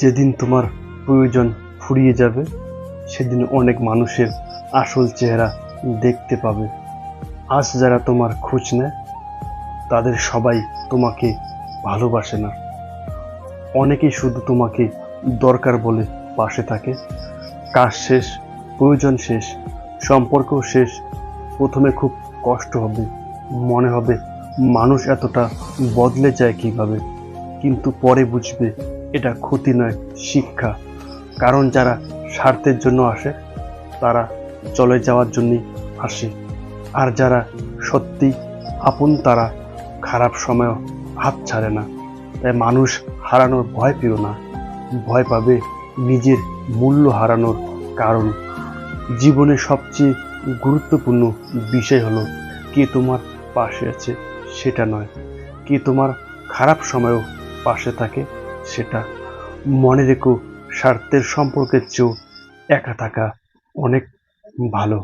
যেদিন তোমার প্রয়োজন ফুরিয়ে যাবে সেদিন অনেক মানুষের আসল চেহারা দেখতে পাবে। আজ যারা তোমার খোঁজ নেয় তাদের সবাই তোমাকে ভালোবাসে না। অনেকেই শুধু তোমাকে দরকার বলে পাশে থাকে। কাজ শেষ, প্রয়োজন শেষ, সম্পর্কও শেষ। প্রথমে খুব কষ্ট হবে, মনে হবে মানুষ এতটা বদলে যায় কিভাবে, কিন্তু পরে বুঝবে এটা ক্ষতি নয়, শিক্ষা। কারণ যারা স্বার্থের জন্য আসে তারা চলে যাওয়ার জন্যই আসে, আর যারা সত্যি আপন তারা খারাপ সময়ও হাত ছাড়ে না। তাই মানুষ হারানোর ভয় পেও না, ভয় পাবে নিজের মূল্য হারানোর। কারণ জীবনের সবচেয়ে গুরুত্বপূর্ণ বিষয় হলো কে তোমার পাশে আছে সেটা নয়, কে তোমার খারাপ সময়েও পাশে থাকে সেটা। মনে রেখো, স্বার্থের সম্পর্কের চেয়েও একা থাকা অনেক ভালো।